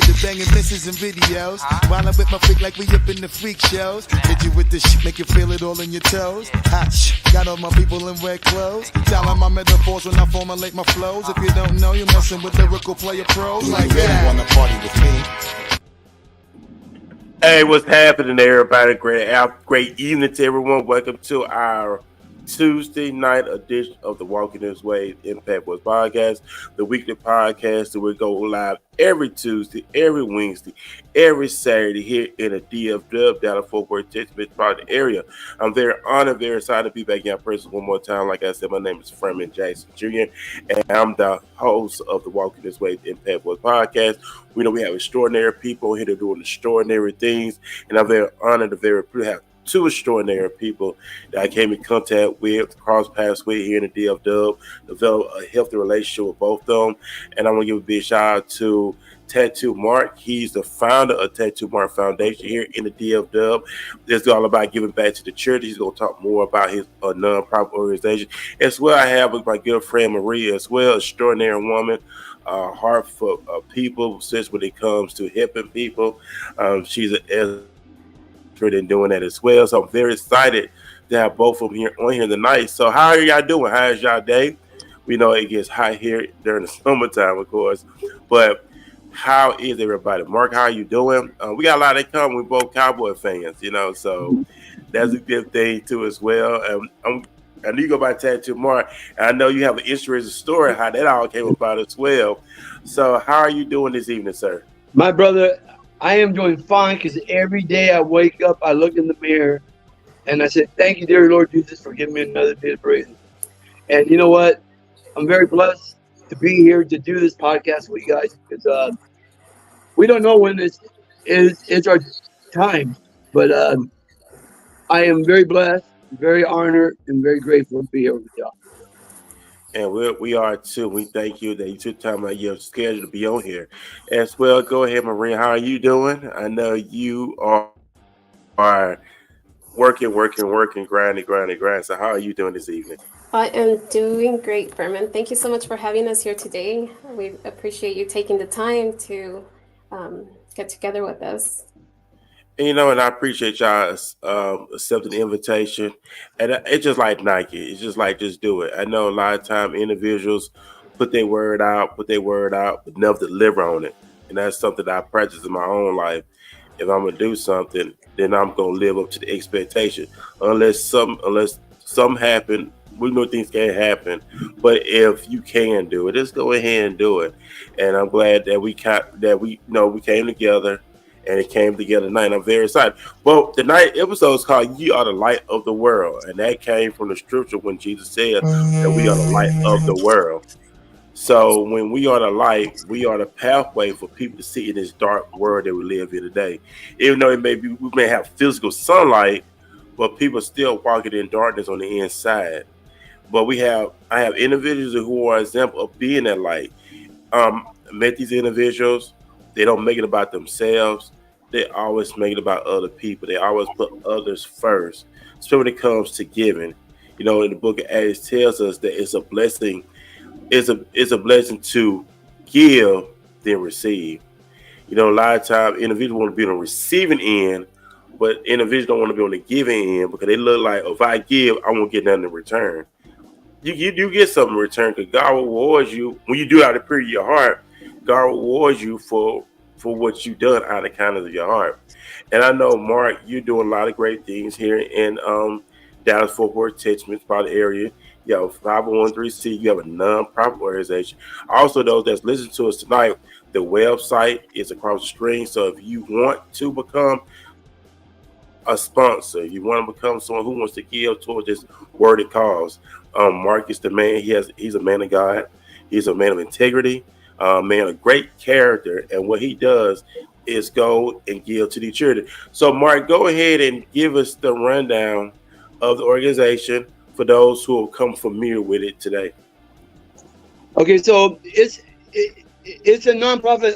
to the banging misses and videos. While I'm with my freak like we up in the freak shows. Hit you with the shit, make you feel it all in your toes. Hot shit, got all my people in red clothes. Telling my metaphors when I formulate my flows. If you don't know, you're messing with lyrical player pros like that. You wanna party with me? Hey, what's happening, everybody? Great evening to everyone. Welcome to our Tuesday night edition of the Walking This Way Impact West podcast, the weekly podcast that we go live every Tuesday, every Wednesday, every Saturday here in the DFW, Dallas-Fort Worth, Texas metropolitan area. I'm very honored, very excited to be back in person one more time. Like I said, my name is Freeman Jackson Jr., and I'm the host of the Walking This Way Impact West podcast. We know we have extraordinary people here that are doing extraordinary things, and I'm very honored to very have two extraordinary people that I came in contact with, cross paths with here in the DFW, develop a healthy relationship with both of them. And I want to give a big shout out to Tattoo Mark. He's the founder of Tattoo Mark Foundation here in the DFW. It's all about giving back to the church. He's going to talk more about his nonprofit organization. As well, I have with my good friend Maria as well, extraordinary woman. Heart for people, since when it comes to helping people. She's an in doing that as well. So I'm very excited to have both of them here on here tonight. So how are y'all doing? How is y'all day? We know it gets hot here during the summertime, of course, but how is everybody? Mark, how are you doing? We got a lot of come. We're both Cowboy fans, so that's a good thing too as well. I know you go by Tattoo Mark, and I know you have an interesting story how that all came about as well. So how are you doing this evening, sir? My brother, I am doing fine because every day I wake up, I look in the mirror, and I said, thank you, dear Lord Jesus, for giving me another day of breathing. And you know what? I'm very blessed to be here to do this podcast with you guys because we don't know when it's our time. But I am very blessed, very honored, and very grateful to be here with y'all. And we are too. We thank you that you took time out of your schedule to be on here as well. Go ahead, Maria. How are you doing? I know you are working, grinding. So how are you doing this evening? I am doing great, Furman. Thank you so much for having us here today. We appreciate you taking the time to get together with us. And I appreciate y'all accepting the invitation. And it's just like Nike. It's just like, just do it. I know a lot of time individuals put their word out, but never deliver on it. And that's something that I practice in my own life. If I'm going to do something, then I'm going to live up to the expectation. Unless something happen, we know things can happen. But if you can do it, just go ahead and do it. And I'm glad that we came together. And it came together tonight. I'm very excited. Well, tonight's episode is called "You Are the Light of the World," and that came from the scripture when Jesus said that we are the light of the world. So when we are the light, we are the pathway for people to see in this dark world that we live in today. Even though we may have physical sunlight, but people are still walking in darkness on the inside. But I have individuals who are an example of being that light. Met these individuals. They don't make it about themselves. They always make it about other people. They always put others first. So when it comes to giving, in the book of Acts tells us that it's a blessing. It's a blessing to give than receive. A lot of times individuals want to be on the receiving end, but individuals don't want to be on the giving end because they look like, if I give, I won't get nothing in return. You do get something in return because God rewards you when you do it out of the pure of your heart. God rewards you for what you've done out of the kindness of your heart. And I know, Mark, you're doing a lot of great things here in Dallas-Fort Worth, Texas metropolitan area. You have a 501(c)(3), you have a nonprofit organization. Also, those that's listening to us tonight, the website is across the screen. So if you want to become a sponsor, you want to become someone who wants to give towards this worthy cause, Mark is the man. He's a man of God. He's a man of integrity. Man, a great character, and what he does is go and give to the children. So, Mark, go ahead and give us the rundown of the organization for those who will come familiar with it today. Okay, so it's a nonprofit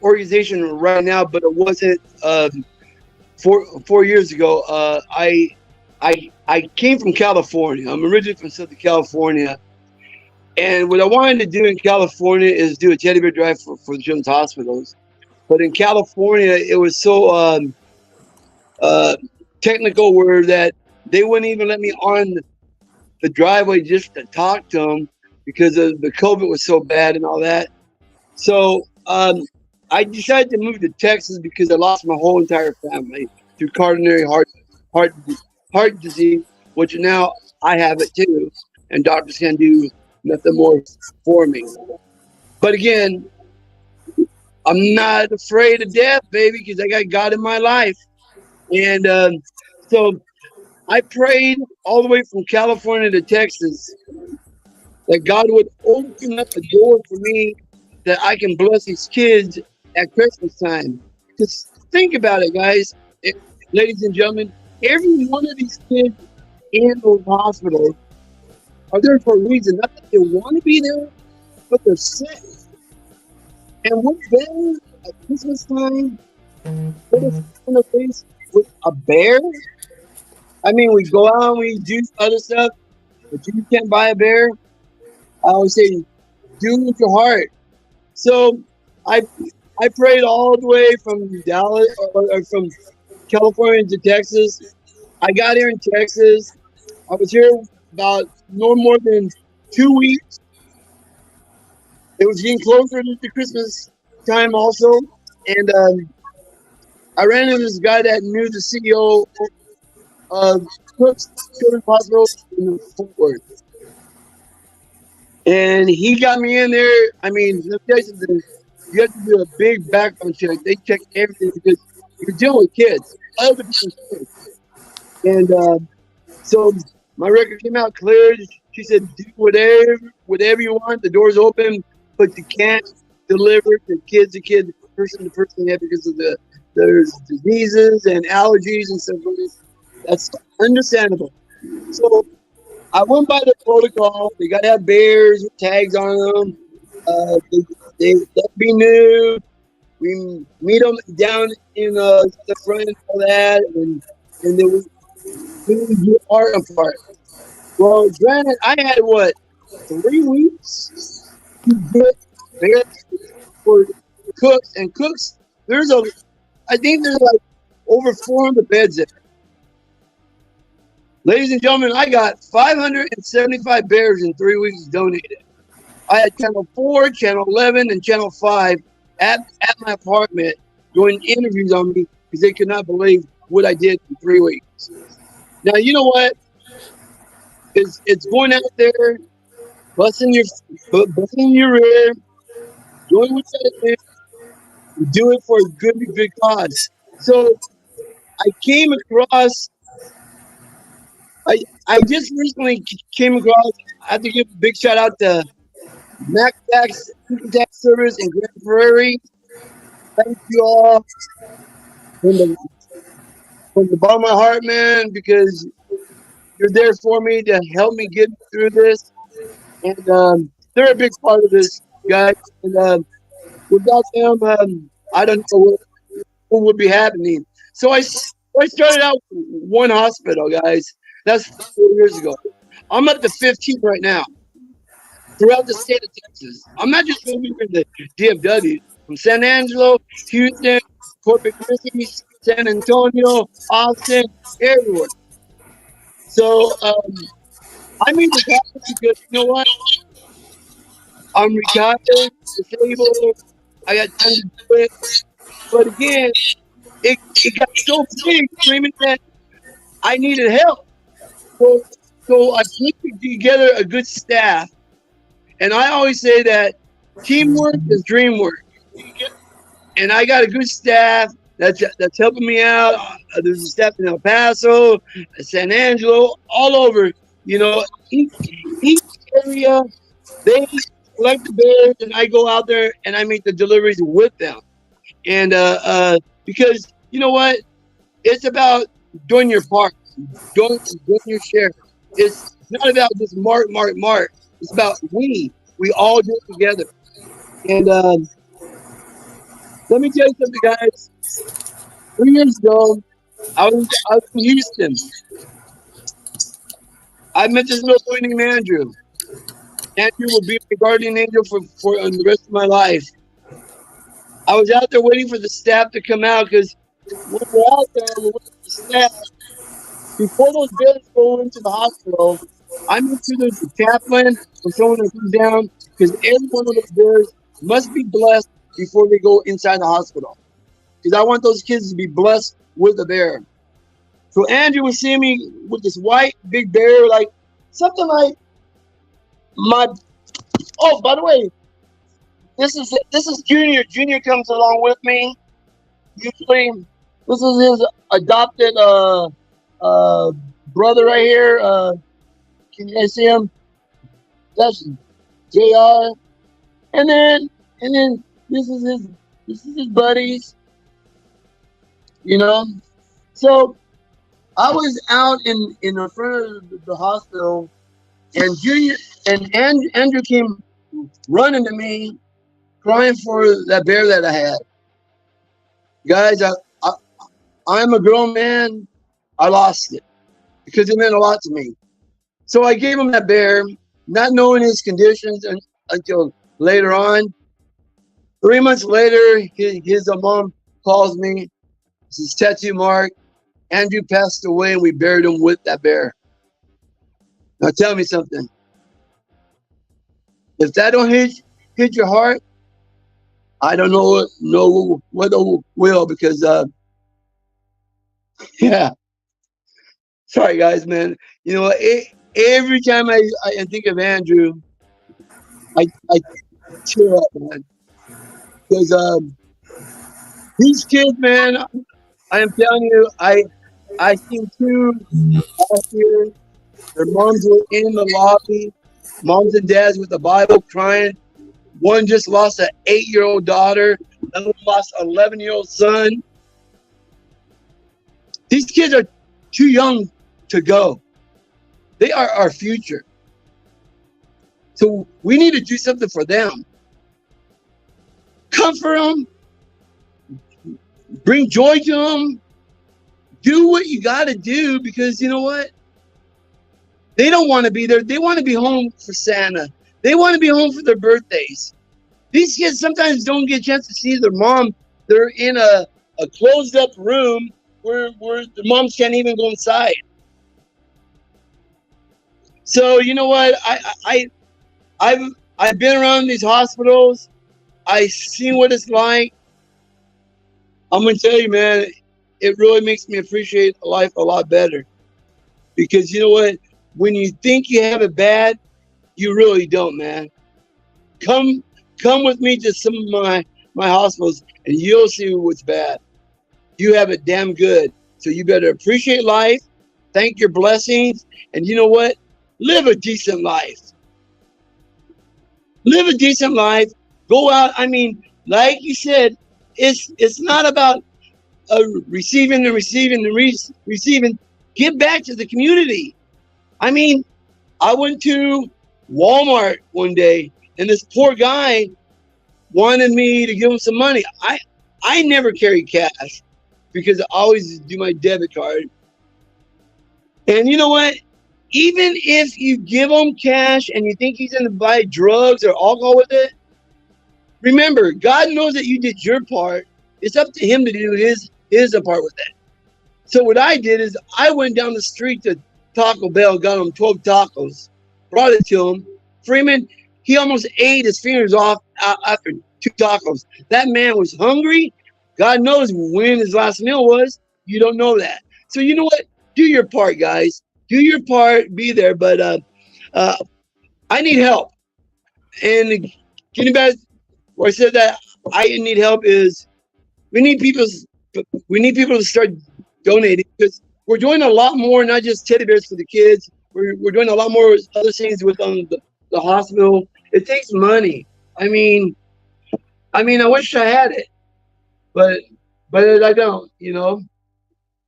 organization right now, but it wasn't 4 years ago. I came from California. I'm originally from Southern California. And what I wanted to do in California is do a teddy bear drive for the children's hospitals. But in California, it was so uh, technical where that they wouldn't even let me on the driveway just to talk to them because of the COVID was so bad and all that. So I decided to move to Texas because I lost my whole entire family through coronary heart heart disease, which now I have it too, and doctors can do nothing more for me. But again, I'm not afraid of death, baby, because I got God in my life. And so I prayed all the way from California to Texas that God would open up a door for me that I can bless these kids at Christmas time. Because think about it, guys, eh, ladies and gentlemen, every one of these kids in those hospitals are there for a reason. Not that they want to be there, but they're sick. And what's better at Christmas time? What is in the face with a bear? I mean, we go out and we do other stuff, but you can't buy a bear. I always say, do it with your heart. So I I prayed all the way from Dallas or from California to Texas. I got here in Texas. I was here about no more than 2 weeks. It was getting closer to the Christmas time also, and I ran into this guy that knew the CEO of Cook's Children's Hospital in Fort Worth. And he got me in there. I mean, let me tell you something. You have to do a big background check. They check everything because you're dealing with kids, other people's kids. And so my record came out clear. She said, do whatever you want. The door's open, but you can't deliver to kid, person to person yet because of there's diseases and allergies and stuff like that. That's understandable. So I went by the protocol. They got to have bears with tags on them. They be new. We meet them down in the front and all that, and then we do art apart. Well, granted, I had 3 weeks to get bears for cooks and cooks. I think there's like over 400 beds there. Ladies and gentlemen, I got 575 bears in 3 weeks donated. I had Channel 4, Channel 11, and Channel 5 at my apartment doing interviews on me because they could not believe what I did in 3 weeks. Now, you know what? It's going out there, busting your rear, doing what you gotta do it for a good cause. So I came across I just recently came across. I have to give a big shout out to Mac Tax Service in Grand Prairie. Thank you all from the bottom of my heart, man, because you're there for me to help me get through this, and they're a big part of this, guys. And without them, I don't know what would be happening. So I started out with one hospital, guys. That's 4 years ago. I'm at the 15th right now throughout the state of Texas. I'm not just moving in the DFW. From San Angelo, Houston, Corpus Christi, San Antonio, Austin, everywhere. So I mean the Catholic because you know what? I'm retired, disabled. I got time to do it. But again, it got so big, screaming that I needed help. So I put together a good staff, and I always say that teamwork is dream work. And I got a good staff that's helping me out. There's a staff in El Paso, San Angelo, all over. You know, each area they collect the bears, and I go out there and I make the deliveries with them. And because you know what, it's about doing your part, doing your share. It's not about just mark. It's about we all do it together. And let me tell you something, guys. 3 years ago, I was in Houston. I met this little boy named Andrew. Andrew will be my guardian angel for the rest of my life. I was out there waiting for the staff to come out because when we're out there, we're waiting for the staff. Before those bears go into the hospital, I make sure there's a chaplain or someone that comes down because every one of those bears must be blessed before they go inside the hospital. Because I want those kids to be blessed with the bear. So Andrew was seeing me with this white big bear, like something like my. Oh, by the way, this is Junior. Junior comes along with me. Usually, this is his adopted uh brother right here. Can you guys see him? That's Jr. And then this is his buddies. You know. So I was out in the front of the hospital, and Junior and Andrew came running to me, crying for that bear that I had. Guys, I I'm a grown man. I lost it because it meant a lot to me. So I gave him that bear, not knowing his conditions until later on. 3 months later, his mom calls me. This is tattoo mark. Andrew passed away, and we buried him with that bear. Now tell me something. If that don't hit your heart, I don't know what will, because yeah. Sorry guys, man. You know what? Every time I think of Andrew, I tear up, man. Because these kids, man, I am telling you, I seen two last year. Their moms were in the lobby, moms and dads with the Bible crying. One just lost an 8-year-old daughter. Another one lost an 11-year-old son. These kids are too young to go. They are our future. So we need to do something for them. Comfort them. Bring joy to them. Do what you got to do, because you know what? They don't want to be there. They want to be home for Santa. They want to be home for their birthdays. These kids sometimes don't get a chance to see their mom. They're in a closed up room where the moms can't even go inside. So you know what? I've been around these hospitals. I've seen what it's like. I'm gonna tell you, man, it really makes me appreciate life a lot better. Because you know what? When you think you have it bad, you really don't, man. Come with me to some of my hospitals, and you'll see what's bad. You have it damn good. So you better appreciate life, thank your blessings, and you know what? Live a decent life. Live a decent life. Go out. I mean, like you said, it's not about receiving and receiving and receiving. Give back to the community. I mean, I went to Walmart one day, and this poor guy wanted me to give him some money. I never carry cash because I always do my debit card. And you know what? Even if you give him cash and you think he's going to buy drugs or alcohol with it, remember, God knows that you did your part. It's up to him to do his part with it. So what I did is I went down the street to Taco Bell, got him 12 tacos, brought it to him. Freeman, he almost ate his fingers off after 2 tacos. That man was hungry. God knows when his last meal was. You don't know that. So you know what? Do your part, guys. Do your part. Be there. But I need help. And anybody where I said that I need help is we need people to start donating, because we're doing a lot more, not just teddy bears for the kids. We're doing a lot more other things with the hospital. It takes money. I mean, I wish I had it, but I don't. You know,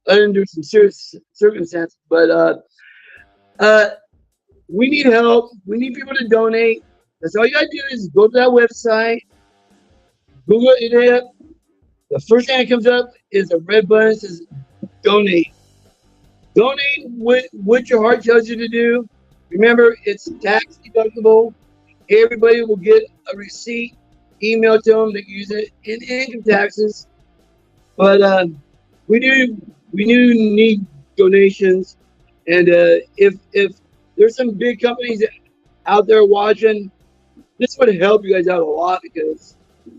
under some serious circumstances. But we need help. We need people to donate. That's all you gotta do is go to that website, Google it. The first thing that comes up is a red button that says donate. Donate what your heart tells you to do. Remember, it's tax deductible. Everybody will get a receipt email to them. They can use it in income taxes. But we do we do need donations, and if there's some big companies out there watching, this would help you guys out a lot because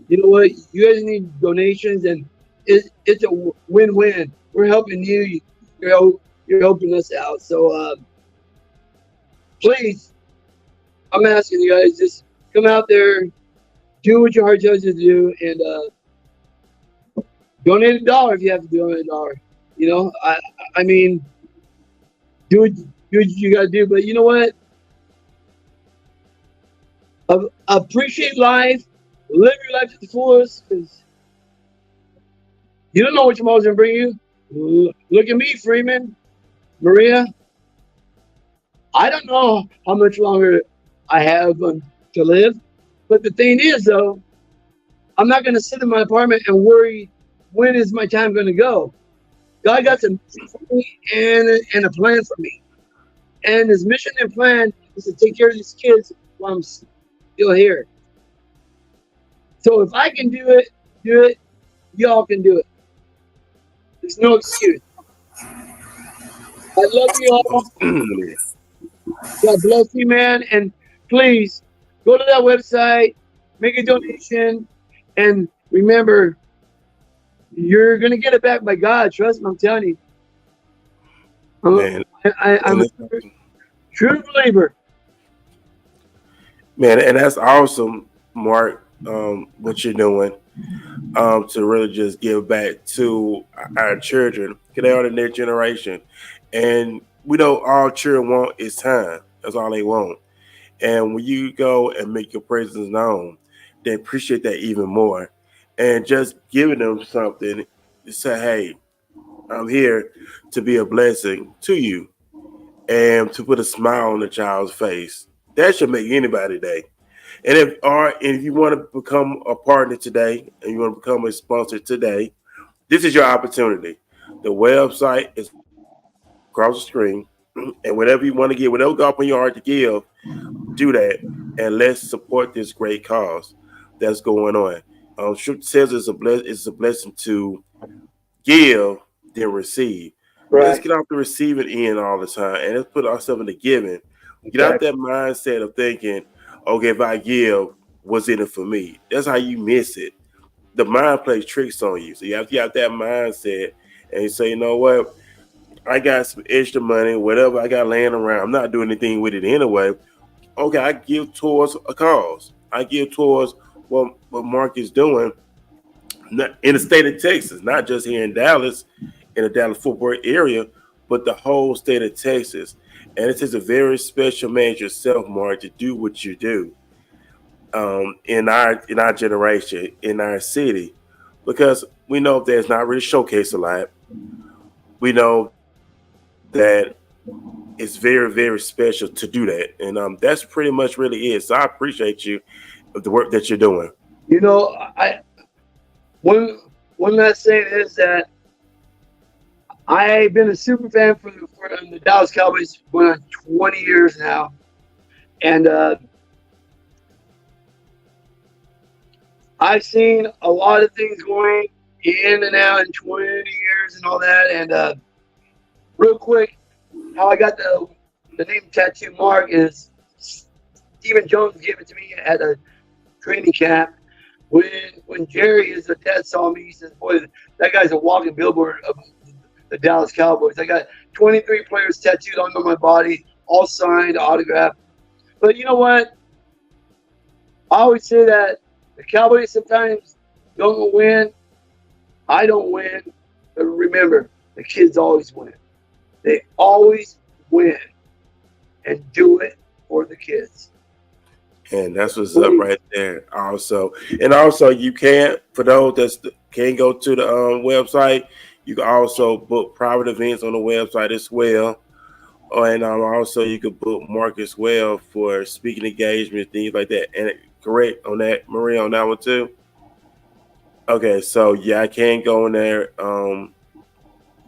you know what, you guys need donations, and it's a win-win. We're helping you, you're helping us out. So please, I'm asking you guys, just come out there, do what your heart tells you to do, and donate $1 if you have to donate $1. You know, I mean, do what you gotta do. But you know what? Appreciate life, live your life to the fullest, because you don't know what tomorrow's gonna bring you. Look at me, Freeman, Maria. I don't know how much longer I have to live, but the thing is, though, I'm not gonna sit in my apartment and worry when is my time gonna go. God got some mission for me and a plan for me, and His mission and plan is to take care of these kids while I'm still here. So if I can do it. Y'all can do it. There's no excuse. I love you all. God bless you, man. And please go to that website, make a donation, and remember, you're gonna get it back by God. Trust me, I'm telling you. Man, I'm a true believer. man, and that's awesome, Mark. What you're doing, to really just give back to our children, because they are the next generation, and we know all children want is time. That's all they want. And when you go and make your presence known, they appreciate that even more. And just giving them something to say, hey, I'm here to be a blessing to you and to put a smile on the child's face. That should make anybody day. And if you want to become a partner today and you want to become a sponsor today, this is your opportunity. The website is across the screen. And whatever you want to give, whatever God put in your heart to give, do that, and let's support this great cause that's going on. Scripture says it's a blessing to give than receive. Let's Right. get off the receiving end all the time, and let's put ourselves in the giving. Get out Exactly. that mindset of thinking, okay, if I give, what's in it for me? That's how you miss it. The mind plays tricks on you, so you have to have that mindset and you say, you know what? I got some extra money, whatever I got laying around. I'm not doing anything with it anyway. Okay, I give towards a cause. I give towards what Mark is doing in the state of Texas, not just here in Dallas, in the Dallas Fort Worth area, but the whole state of Texas. And it takes a very special man yourself, Mark, to do what you do, in our generation, in our city, because we know there's not really showcased a lot. We know that it's very, very special to do that. And that's pretty much really it. So I appreciate you of the work that you're doing. You know, I one one last thing is that I've been a super fan for the Dallas Cowboys going on 20 years now, and I've seen a lot of things going in and out in 20 years and all that. And real quick, how I got the name tattoo mark is Stephen Jones gave it to me at a training camp. When Jerry, his dad, saw me, he says, "Boy, that guy's a walking billboard of the Dallas Cowboys." I got 23 players tattooed onto my body, all signed, autographed. But you know what? I always say that the Cowboys sometimes don't win. I don't win. But remember, the kids always win. They always win, and do it for the kids. And that's what's up right there. Also, you can, for those that can't go to the website, you can also book private events on the website as well. And also, you can book Mark as well for speaking engagements, things like that. And correct on that, Maria, on that one too. Okay, so yeah, I can go in there,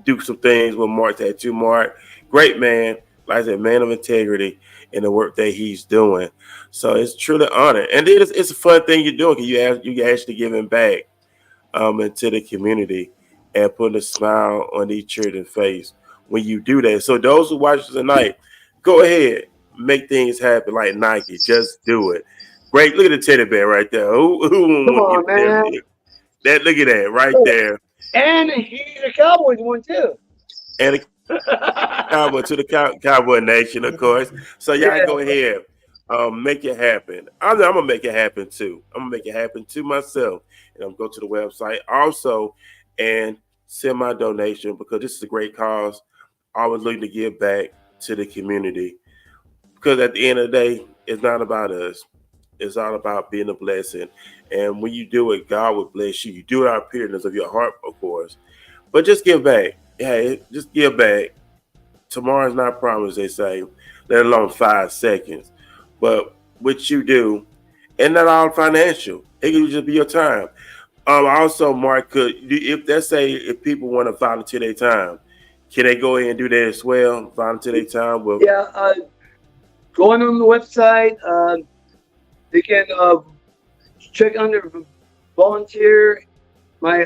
do some things with Mark Tattoo Mark. Great man, like I said, man of integrity. and the work that he's doing. So it's truly honor, and it's a fun thing you're doing because you actually giving back into the community and putting a smile on each children's face when you do that. So those who watch tonight, go ahead, make things happen like Nike. Just do it. Great. Look at the teddy bear right there. Who wouldn't Come want to get on, a teddy man. bear? That look at that right there. And he's a Cowboys one too. And a cowboy to the cowboy nation, of course. So y'all Yeah. go ahead. Make it happen. I'm gonna make it happen too. I'm gonna make it happen to myself, and I'm gonna go to the website also and send my donation because this is a great cause. Always looking to give back to the community because at the end of the day, it's not about us. It's all about being a blessing. And when you do it, God will bless you. You do it out of pureness of your heart, of course. But just give back. Yeah, just give back. Tomorrow's not promised, they say, let alone 5 seconds. But what you do, and not all financial. It can just be your time. Also, Mark, if let's say if people want to volunteer their time, can they go ahead and do that as well? Volunteer their time with. Yeah. Going on the website, they can check under volunteer. My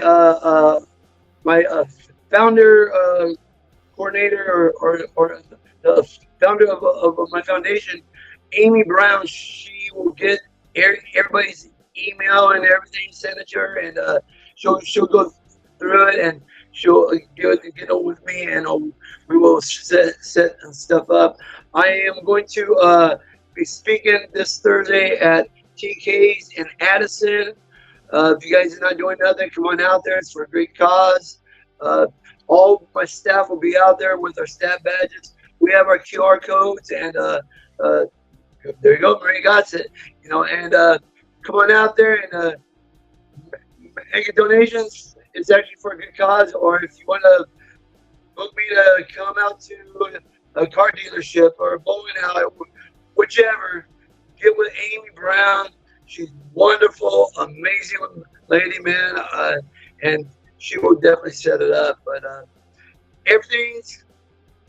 my founder coordinator or the founder of my foundation, Amy Brown. She will get everybody's email and everything sent to her, and she'll go through it and she'll get on with me, and we will set stuff up. I am going to be speaking this Thursday at TK's in Addison. If you guys are not doing nothing, come on out there. It's for a great cause. Uh, all my staff will be out there with our staff badges. We have our QR codes, and uh, there you go, Maria got it. And come on out there and make your donations. It's actually for a good cause. Or if you want to book me to come out to a car dealership or a bowling alley, whichever, get with Amy Brown. She's wonderful, amazing lady, man, and she will definitely set it up. But everything's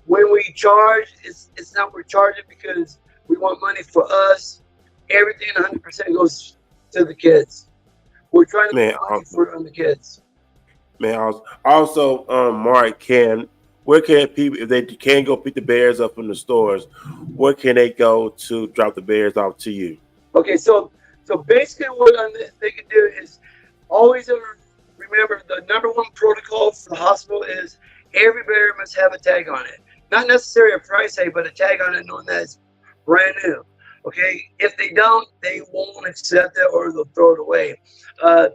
when we charge, it's not we're charging because we want money for us. Everything 100% goes to the kids. We're trying to Man, make money for the kids. man. Also, Mark, where can people if they can't go pick the bears up from the stores, where can they go to drop the bears off to you? Okay, so basically what they can do is always remember the number one protocol for the hospital is every bear must have a tag on it. Not necessarily a price tag, but a tag on it knowing that it's brand new. Okay, if they don't, they won't accept it or they'll throw it away. You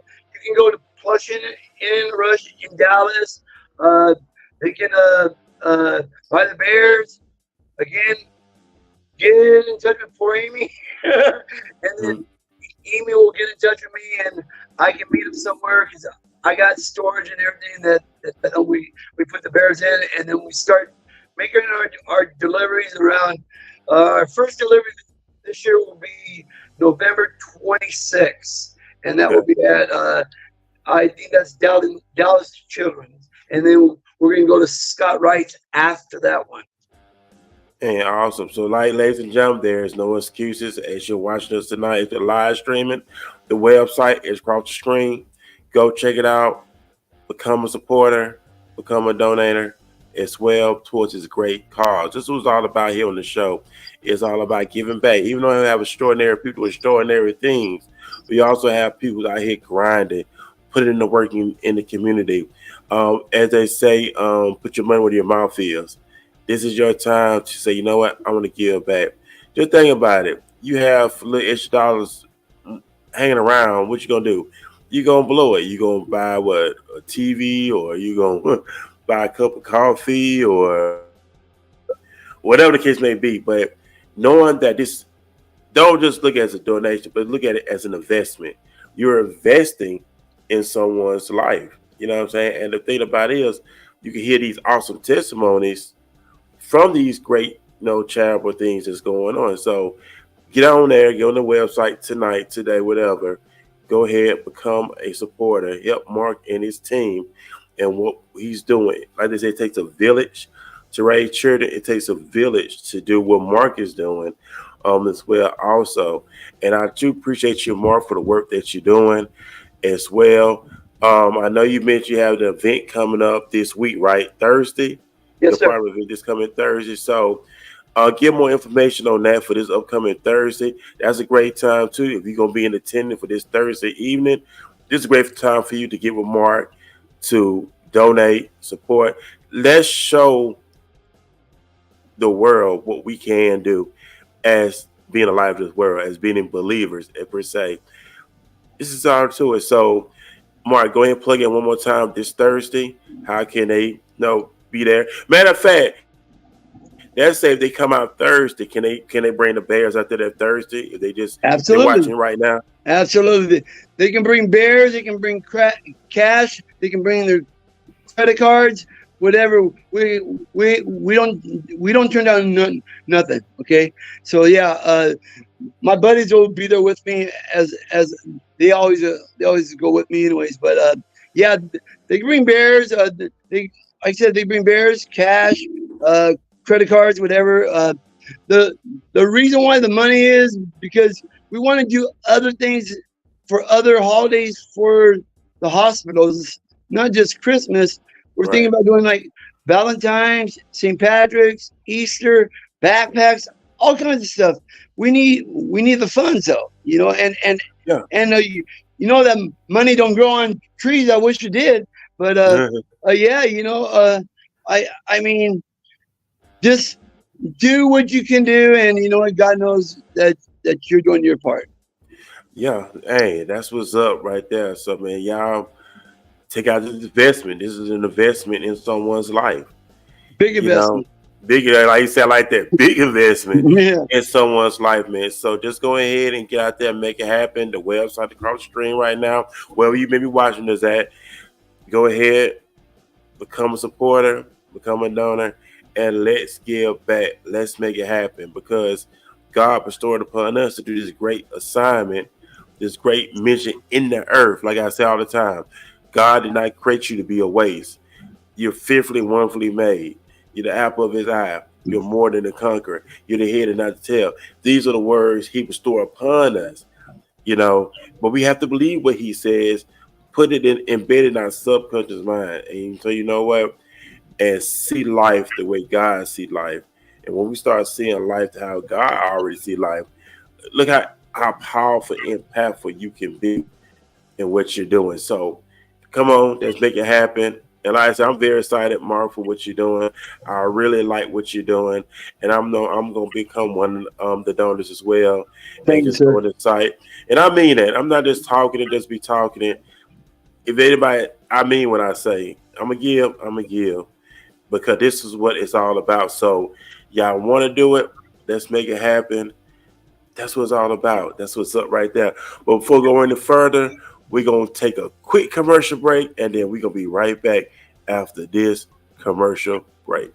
can go to Flushing in Rush in Dallas. They can buy the bears. Again, get in touch with poor Amy, and then Amy will get in touch with me, and I can meet them somewhere because I got storage and everything that we put the bears in, and then we start making our deliveries around. Our first delivery this year will be November 26th, and that will be at I think that's Dallas Children's, and then we're going to go to Scott Wright's after that one. And awesome. So, like, ladies and gentlemen, there is no excuses as you're watching us tonight. If you're live streaming, the website is across the screen. Go check it out. Become a supporter. Become a donator as well towards this great cause. This was all about here on the show. It's all about giving back. Even though we have extraordinary people, extraordinary things, we also have people out here grinding, putting in the work in the community. As they say, put your money where your mouth is. This is your time to say, you know what, I want to give back. Just think about it. You have little extra dollars hanging around. What you gonna do? You gonna blow it. You gonna buy what, a TV, or you gonna buy a cup of coffee, or whatever the case may be. But knowing that this, don't just look at it as a donation, but look at it as an investment. You're investing in someone's life. You know what I'm saying? And the thing about it is, you can hear these awesome testimonies from these great, charitable things that's going on. So get on there, get on the website tonight, today, whatever. Go ahead, become a supporter. Help Mark and his team and what he's doing. Like they say, it takes a village to raise children, it takes a village to do what Mark is doing as well also. And I do appreciate you, Mark, for the work that you're doing as well. I know you mentioned you have an event coming up this week, right? Thursday? Yes, The sir. part of it this coming Thursday. So get more information on that for this upcoming Thursday. That's a great time too. If you're gonna be in attendance for this Thursday evening, this is a great time for you to get with Mark to donate, support. Let's show the world what we can do as being alive in this world, as being believers per se. This is all to it. So, Mark, go ahead and plug in one more time this Thursday. How can they be there? Matter of fact, let's say if they come out Thursday, can they bring the Bears out there that Thursday? If they're Absolutely. watching right now. Absolutely. They can bring bears. They can bring cash. They can bring their credit cards. Whatever. We don't turn down nothing. Okay. So yeah, my buddies will be there with me as they always go with me anyways. But yeah, they can bring bears. Like I said, they bring bears, cash, credit cards, whatever. The reason why the money is because we want to do other things for other holidays for the hospitals, not just Christmas. We're thinking Right. about doing like Valentine's, St. Patrick's, Easter, backpacks, all kinds of stuff. We need the funds though, Yeah. and that money don't grow on trees. I wish it did, but yeah, I mean, just do what you can do, and God knows that you're doing your part. Yeah. Hey, that's what's up right there. So man, y'all take out this investment. This is an investment in someone's life. Big You know, investment. big, like you said, like that, big investment Yeah. in someone's life, man. So just go ahead and get out there and make it happen. The website across the stream right now, wherever you may be watching us at, go ahead, become a supporter, become a donor, and let's give back. Let's make it happen because God bestowed upon us to do this great assignment, this great mission in the earth. Like I say all the time, God did not create you to be a waste. You're fearfully, wonderfully made. You're the apple of his eye. You're more than a conqueror. You're the head and not the tail. These are the words he bestowed upon us, But we have to believe what he says, put it embedded in our subconscious mind. And so you know what? And see life the way God see life. And when we start seeing life how God already see life, look how powerful, impactful you can be in what you're doing. So come on, let's make it happen. And like I said, I'm very excited, Mark, for what you're doing. I really like what you're doing, and I'm gonna become one of the donors as well, and Thank you, just go sir. on the site. And I mean that. I'm not just talking it, just be talking it. If anybody, I mean what I say. I'm gonna give, because this is what it's all about. So y'all want to do it? Let's make it happen. That's what it's all about. That's what's up right there. But before going any further, we're going to take a quick commercial break, and then we're going to be right back after this commercial break.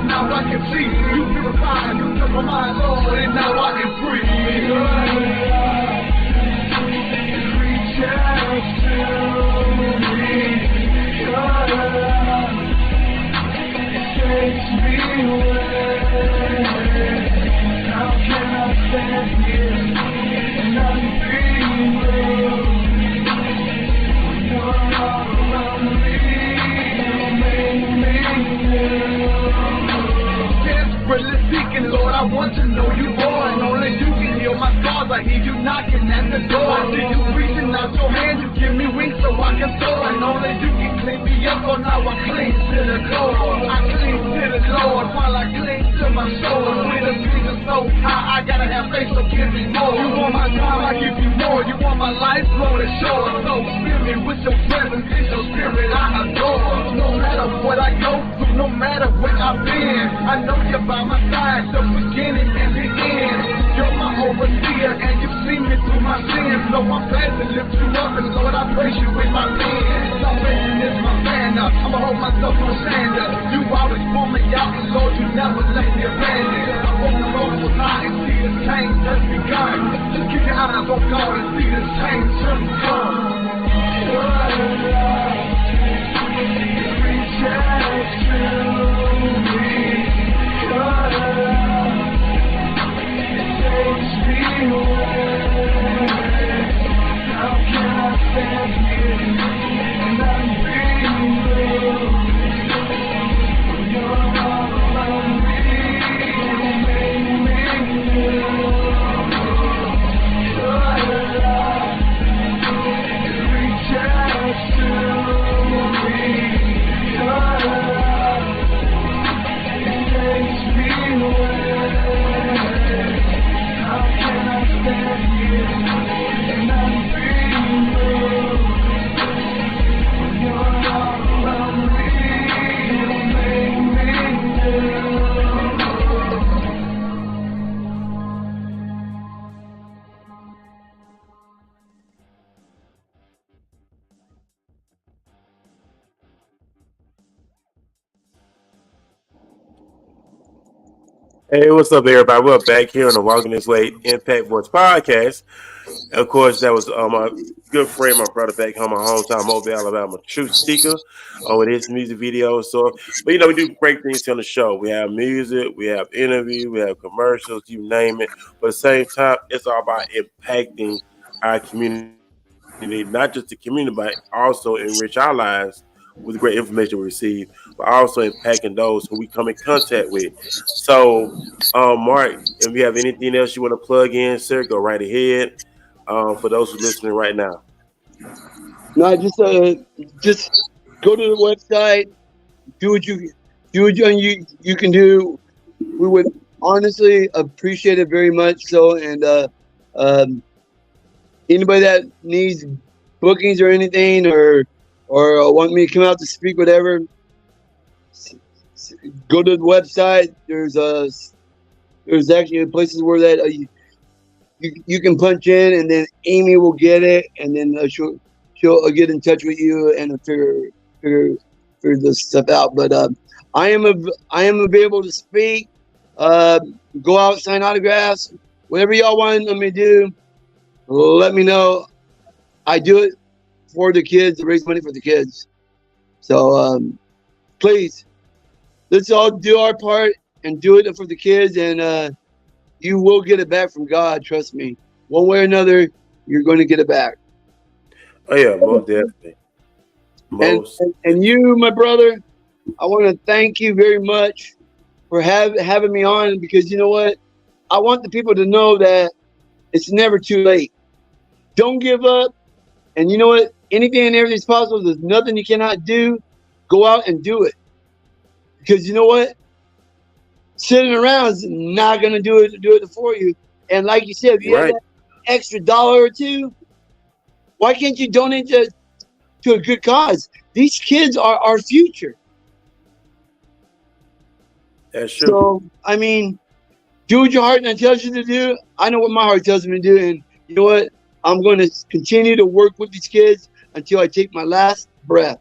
Now my Lord, and now I can breathe. Reach out to me, it takes me away. How can I stand here and not feel blue? You're all around me, you make me new. Desperately seeking, Lord, I want to know you more, and only you can heal my scars. I hear you knocking at the door. I see you reaching out your hand, you give me wings so I can soar, and only you can clean me up. So now I cling to the Lord, I cling to the Lord while I cling to my soul. With a vision so high, I gotta have faith, so give me more. You want my time, I give you more. You want my life, Lord, it's yours. So fill me with your presence, in your spirit I adore. No matter what I go through, no matter where I've been, I know you're by my side, the beginning and the end. You're my overseer, and you've seen me through my sins. So I'm glad to lift you up, and Lord, I praise you with my pen. Salvation is my banner, I'ma hold myself on standard. You always pull me out, and Lord, you never let me abandon. I want the Lord to lie and see this change that's begun. Just keep your eyes on God and see this change just come. Reach out to me. It takes me away. How can I stand here and not feel blue? You're all around me, you make me new. Reach out to me. It takes me away. How can I stand here and not feel blue? You're all around me, you make me new. Hey, what's up, everybody? We're back here on the Walking This Way Impact Voice podcast. Of course, that was my good friend, my brother back home, my hometown, Mobile, Alabama, Truth Seeker, with his music videos. So, but we do great things on the show. We have music, we have interview, we have commercials, you name it. But at the same time, it's all about impacting our community, not just the community, but also enrich our lives with the great information we receive, but also impacting those who we come in contact with. So, Mark, if you have anything else you want to plug in, sir, go right ahead. For those who are listening right now. No, just go to the website, do what you can do. We would honestly appreciate it very much. So, and um, anybody that needs bookings or anything, or want me to come out to speak, whatever, go to the website. There's actually places where that you can punch in, and then Amy will get it, and then she'll get in touch with you and figure this stuff out. But I am available to speak. Go out, sign autographs, whatever y'all want me to do. Let me know. I do it for the kids, to raise money for the kids. So please, let's all do our part and do it for the kids, and you will get it back from God. Trust me. One way or another, you're going to get it back. Oh yeah, most definitely. And you, my brother, I want to thank you very much for having me on, because you know what? I want the people to know that it's never too late. Don't give up. And you know what? Anything and everything's possible. There's nothing you cannot do. Go out and do it. Because you know what? Sitting around is not going to do it for you. And like you said, if you have that extra dollar or two, why can't you donate to a good cause? These kids are our future. That's true. So, I mean, do what your heart tells you to do. I know what my heart tells me to do. And you know what? I'm going to continue to work with these kids until I take my last breath.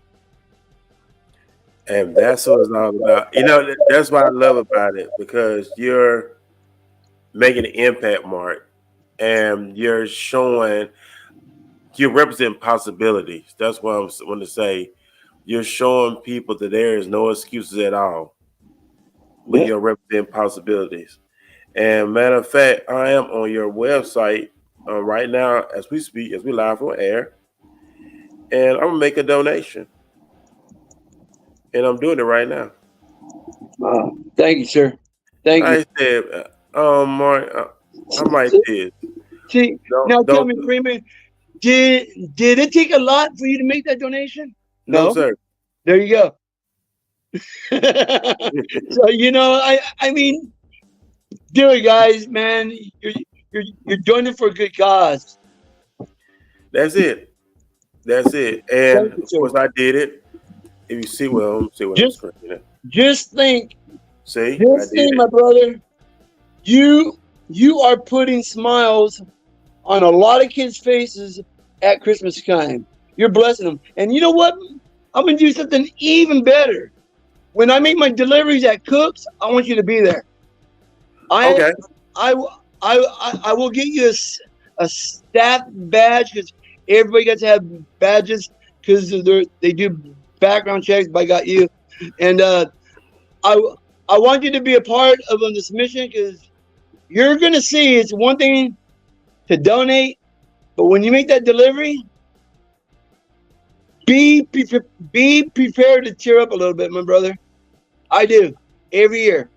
And that's what it's all about. You know, that's what I love about it, because you're making an impact, Mark, and you're representing possibilities. That's what I want to say. You're showing people that there is no excuses at all, but Yeah. you're representing possibilities. And matter of fact, I am on your website right now as we speak, as we live on air, and I'm gonna make a donation, and I'm doing it right now. Thank you, sir. Thank you. I said, Mark, I'm like See, this. see, now tell Don't, me, Freeman, did it take a lot for you to make that donation? no, No. sir. There you go. So I mean, do it, guys, man. You're doing it for a good cause. That's it. That's it. And Thank you, of sir. course, I did it. If you see, well, let me see what I'm Just screening. just think, See, I just did think, it. my brother. You are putting smiles on a lot of kids' faces at Christmas time. You're blessing them, and you know what? I'm gonna do something even better. When I make my deliveries at Cooks, I want you to be there. I Okay. I I will get you a staff badge because everybody got to have badges because they do background checks. But I got you, and I I want you to be a part of this mission because you're gonna see it's one thing to donate, but when you make that delivery, be prepared to tear up a little bit, my brother. I do every year,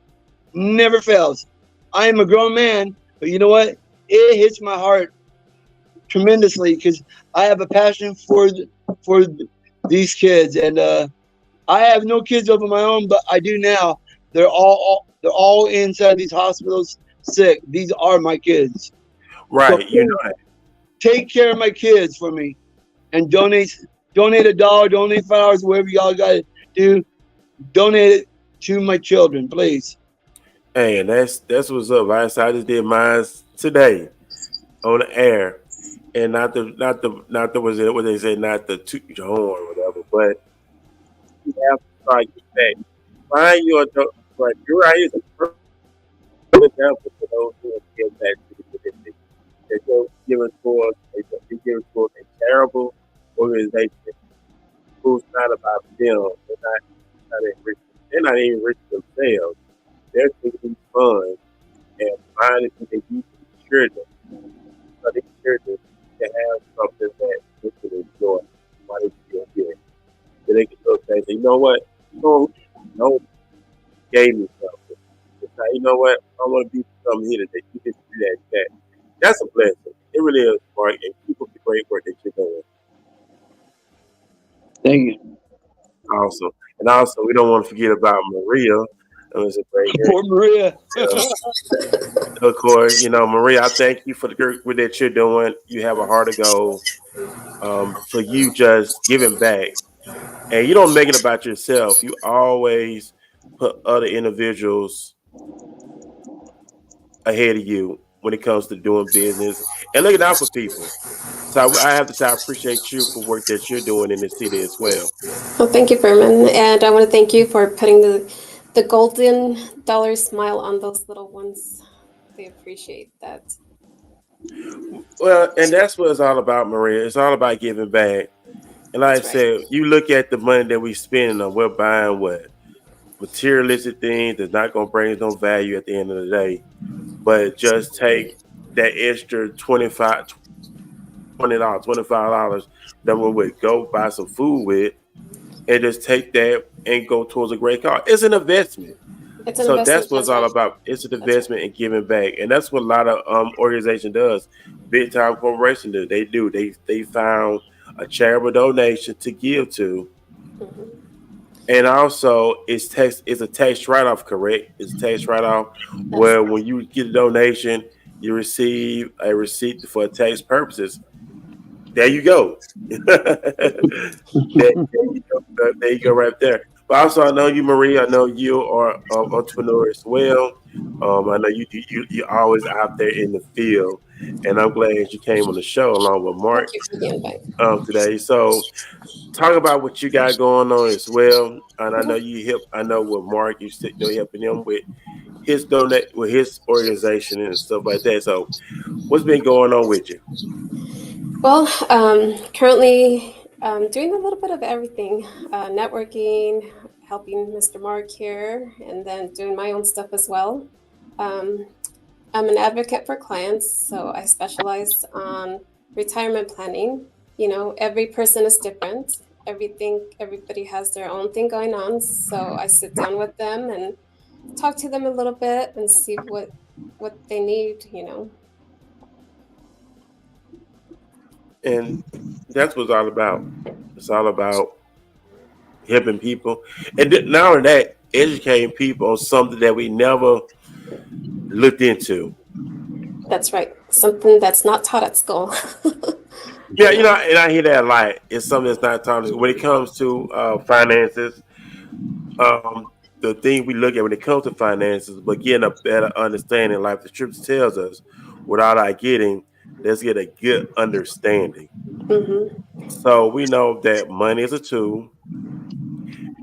never fails. I am a grown man, but you know what? It hits my heart tremendously because I have a passion for these kids, and I have no kids of my own, but I do now. They're all inside these hospitals sick. These are my kids. So Right. You know please that. take care of my kids for me and donate $1, donate $5, whatever y'all got to do. Donate it to my children, please. Hey, and that's what's up. I just did mine today on the air, and not the was it what they say, not the toot your horn or whatever, but you have to start getting back. Find your but you're right. It's a perfect example for those who are give back to the community. They don't give it for they give it for a terrible organization who's not about them. Not enriching. They're not even enriching themselves. They're taking funds and finding what they use for the children. So these children can have something that they can enjoy while they still here. So they can go say, you know what? No, gave me something. It's like, you know what? I want to be something here today. You can do that. That's a blessing. It really is, Mark. And keep up the great work that you're doing. Thank you. Awesome. And also, we don't want to forget about Maria. It was a great girl. Poor Maria. Of course, Maria, I thank you for the great work that you're doing. You have a heart of gold. For you just giving back. And you don't make it about yourself. You always put other individuals ahead of you when it comes to doing business and looking out for people. So I have to say I appreciate you for work that you're doing in the city as well. Well, thank you, Furman, and I want to thank you for putting the golden dollar smile on those little ones. They appreciate that. Well, and that's what it's all about, Maria. It's all about giving back. And like I That's right. said, you look at the money that we spend on we're buying what materialistic things that's not going to bring us no value at the end of the day. But just take that extra $20, $25 that we would go buy some food with, and just take that and go towards a great cause. It's an investment. It's an So that's investment. what it's That's all right. about. It's an That's right. investment in giving back, and that's what a lot of organization does. Big time corporation do. They do. They found a charitable donation to give to, Hmm. and also it's a tax write off. Correct? It's a tax write off That's where when you get a donation, you receive a receipt for tax purposes. There you go. There you go right there. But also, I know you, Maria. I know you are an entrepreneur as well. I know you're always out there in the field, and I'm glad you came on the show along with Thank Mark you for the invite. today. So, talk about what you got going on as well. And I know Mhm. you help. I know with Mark, you're helping him with his donate with his organization and stuff like that. So, what's been going on with you? Well, currently doing a little bit of everything, networking, helping Mr. Mark here, and then doing my own stuff as well. Um, I'm an advocate for clients, so I specialize on retirement planning. You know, every person is different. Everybody has their own thing going on. So I sit down with them and talk to them a little bit and see what they need. You know. And that's what it's all about. It's all about helping people, and not only that, educating people on something that we never looked into. That's right. Something that's not taught at school. Yeah, You know. and I hear that a lot. It's something that's not taught when it comes to finances. Um, the thing we look at when it comes to finances, but getting a better understanding, like the scripture tells us, without our getting, let's get a good understanding. Hmm. So we know that money is a tool,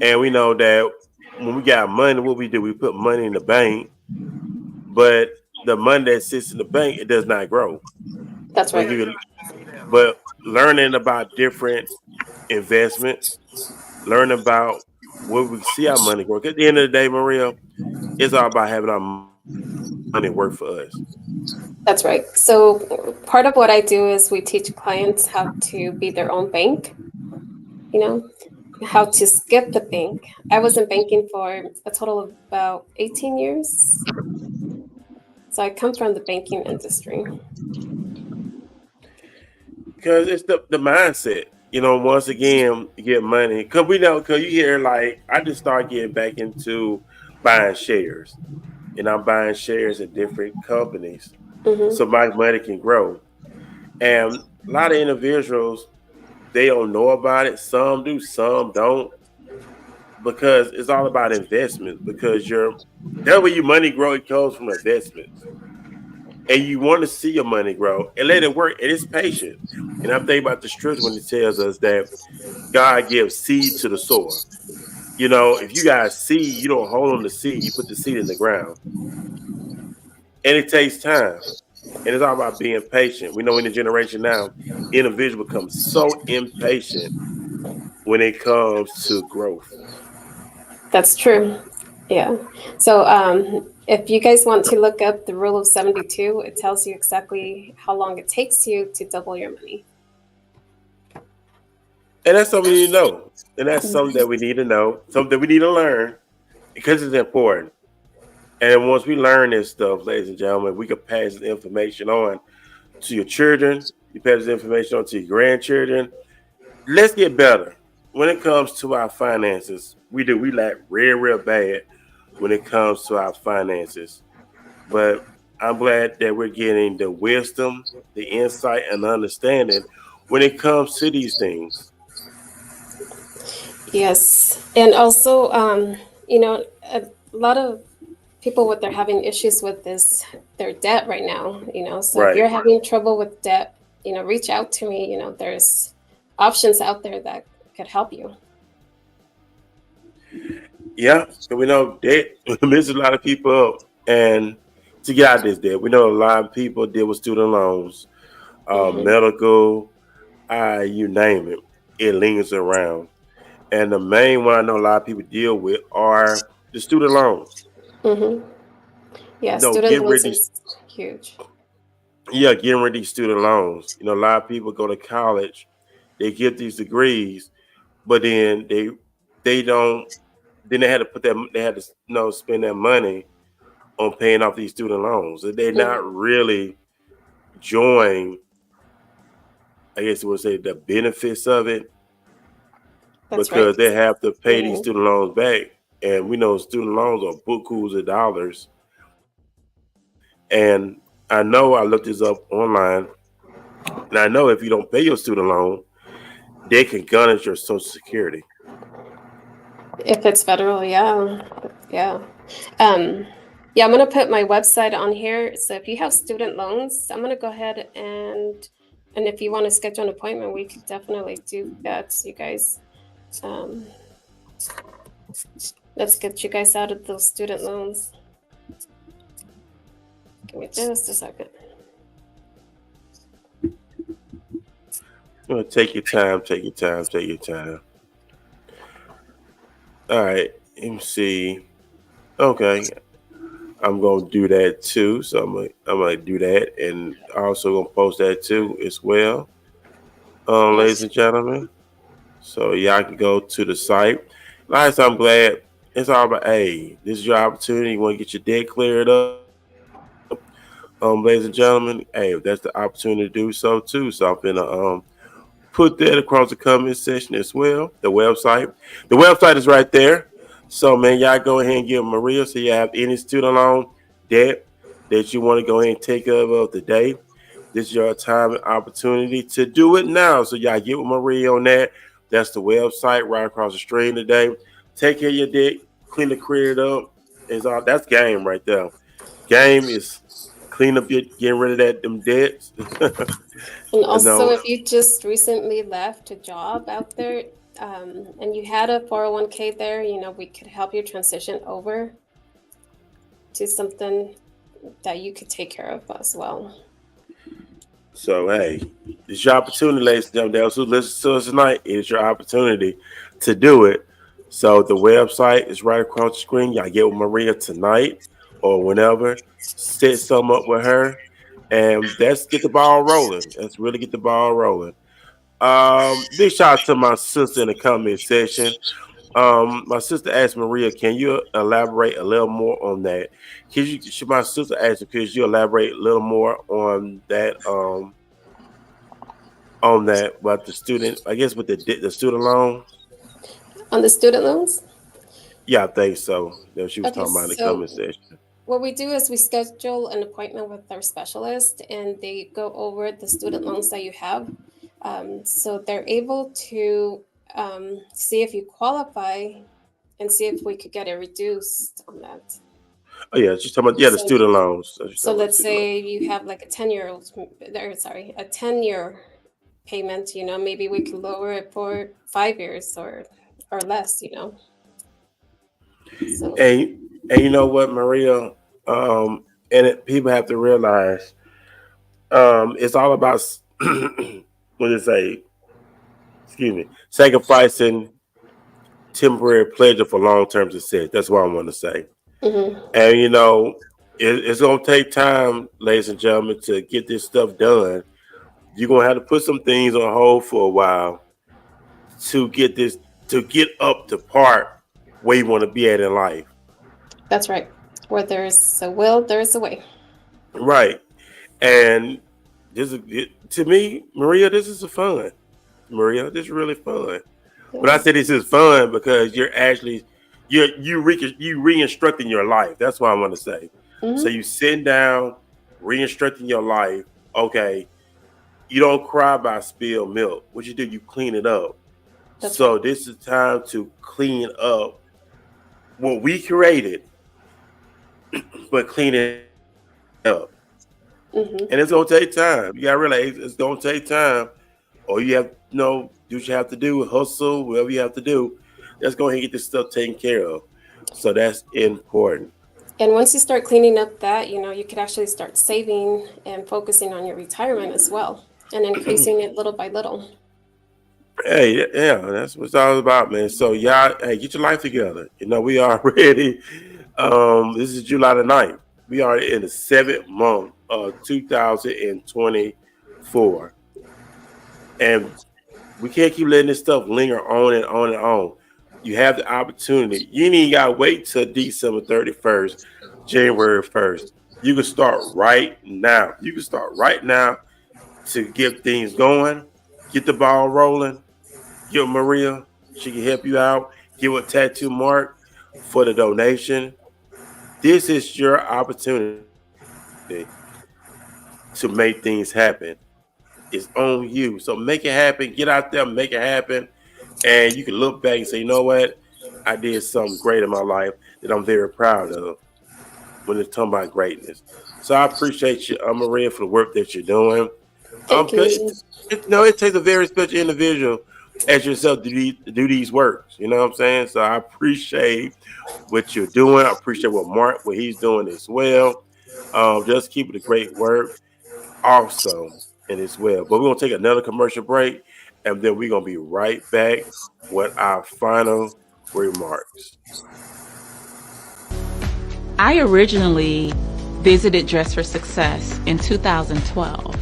and we know that when we got money, what we do, we put money in the bank, but the money that sits in the bank, it does not grow. That's But, right. you, but learning about different investments, learn about where we see our money work. At the end of the day, Maria, it's all about having our money work for us. That's right. So part of what I do is we teach clients how to be their own bank. You know, how to skip the bank. I was in banking for a total of about 18 years. So I come from the banking industry. Because it's the mindset. Once again, you get money. Because because you hear, like, I just started getting back into buying shares. And I'm buying shares in different companies Hmm. so my money can grow. And a lot of individuals, they don't know about it. Some do, some don't, because it's all about investments. Because that way your money grow, it comes from investments, and you want to see your money grow and let it work. And it's patient. And I'm thinking about the scripture when it tells us that God gives seed to the sower. If you got seed, you don't hold on the seed, you put the seed in the ground, and it takes time. And it's all about being patient. We know in the generation now, individuals become so impatient when it comes to growth. That's true. Yeah. So if you guys want to look up the rule of 72, it tells you exactly how long it takes you to double your money. And that's something we need to know. And that's something that we need to know, something that we need to learn because it's important. And once we learn this stuff, ladies and gentlemen, we can pass this information on to your children. You pass this information on to your grandchildren. Let's get better. When it comes to our finances, we do. We lack real bad when it comes to our finances. But I'm glad that we're getting the wisdom, the insight, and the understanding when it comes to these things. Yes. And also, you know, a lot of people, what they're having issues with is their debt right now, you know. So if Right. you're having trouble with debt, you know, reach out to me. You know, there's options out there that could help you. Yeah. And we know debt messes a lot of people up. And to get out of this debt, we know a lot of people deal with student loans, Hmm. medical, you name it. It lingers around. And the main one I know a lot of people deal with are the student loans. Hmm. Yeah, No, student get loans rid of these. is huge. Yeah, getting rid of these student loans. A lot of people go to college, they get these degrees, but then they don't. Then they had to put that. They had to spend that money on paying off these student loans. They're not Hmm. really enjoying, I guess you would say, the benefits of it That's right. because they have to pay these Hmm. student loans back. And we know student loans are bukus of dollars. And I know I looked this up online, and I know if you don't pay your student loan, they can garnish your Social Security. If it's federal, yeah, yeah. Um, yeah, I'm gonna put my website on here. So if you have student loans, I'm gonna go ahead and if you want to schedule an appointment, we could definitely do that, you guys. Um, let's get you guys out of those student loans. Give me just a second. Take your time, take your time, take your time. All right, let me see. Okay, I'm gonna do that too. So I'm gonna do that, and also gonna post that too as well, ladies Yes. and gentlemen. So y'all can go to the site. Last, I'm glad it's all about. Hey, this is your opportunity. You want to get your debt cleared up, ladies and gentlemen. Hey, if that's the opportunity to do so too. So I'm gonna put that across the comment section as well. The website is right there. So man, y'all go ahead and give Maria. So you have any student loan debt that you want to go ahead and take care of today. This is your time and opportunity to do it now. So y'all get with Maria on that. That's the website right across the stream today. Take care of your debt, clean the credit up. Is all that's game right there. Game is clean up your getting rid of them debts. And you also, know, if you just recently left a job out there, and you had a 401k there, we could help you transition over to something that you could take care of as well. So hey, it's your opportunity, ladies and gentlemen. Those who listen to us tonight, it's your opportunity to do it. So the website is right across the screen. Y'all get with Maria tonight or whenever. Set some up with her, and let's get the ball rolling. Let's really get the ball rolling. Big shout out to my sister in the comment section. My sister asked Maria, can you elaborate a little more on that? My sister asked, could you elaborate a little more on that about the student, I guess with the student loan. On the student loans? Yeah, I think so. That she was Okay, talking about in the comment so section. what we do is we schedule an appointment with our specialist and they go over the student loans that you have. So they're able to see if you qualify and see if we could get it reduced on that. Oh yeah, she's talking about the So, student loans. She's so talking about let's student loans. say you have like a 10-year payment, maybe we could lower it for 5 years or less. So, And you know what, Maria? People have to realize it's all about what did it say? Excuse me, sacrificing temporary pleasure for long term success. That's what I want to say. mhm, And it's gonna take time, ladies and gentlemen, to get this stuff done. You're gonna have to put some things on hold for a while to get this to get up to part where you want to be at in life. that's right. Where there's a will, there's a way. Right. And to me, Maria, this is a fun. Maria, this is really fun. But I Yeah. say this is fun because you're actually you re-instructing your life. That's what I want to say. So Hmm. you sitting down, re-instructing your life. Okay, you don't cry by spilled milk. What you do, you clean it up. That's right. So this is time to clean up what we created, but clean it up. Hmm. And it's gonna take time. You gotta realize it's gonna take time. Or you have do what you have to do, hustle, whatever you have to do. That's going to get this stuff taken care of. So that's important. And once you start cleaning up that, you could actually start saving and focusing on your retirement as well and increasing it little by little. Hey, yeah, that's what it's all about, man. So y'all, hey, get your life together. We are ready. This is July the 9th. We are in the 7th month of 2024. And we can't keep letting this stuff linger on and on and on. You have the opportunity. You ain't even got to wait till December 31st, January 1st. You can start right now. You can start right now to get things going, get the ball rolling. Give Maria, she can help you out. Give a tattoo mark for the donation. This is your opportunity to make things happen. It's on you. So make it happen. Get out there, make it happen. And you can look back and say, you know what? I did something great in my life that I'm very proud of when it's talking about greatness. So I appreciate you, Maria, for the work that you're doing. Thank 'Cause you. it takes a very special individual as yourself to do these works. You know what I'm saying? So I appreciate what you're doing. I appreciate what he's doing as well. Just keep it a great work also and as well. But we're gonna take another commercial break, and then we're gonna be right back with our final remarks. I originally visited Dress for Success in 2012.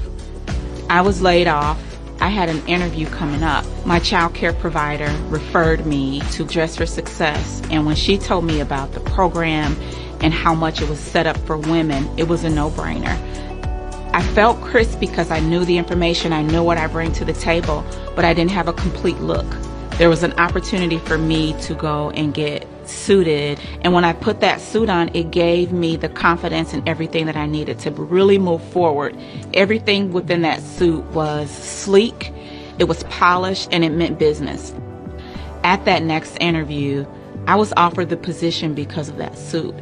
I was laid off. I had an interview coming up. My child care provider referred me to Dress for Success, and when she told me about the program and how much it was set up for women, it was a no-brainer. I felt crisp because I knew the information, I knew what I bring to the table, but I didn't have a complete look. There was an opportunity for me to go and get suited, and when I put that suit on, it gave me the confidence and everything that I needed to really move forward. Everything within that suit was sleek, it was polished, and it meant business. At that next interview, I was offered the position because of that suit.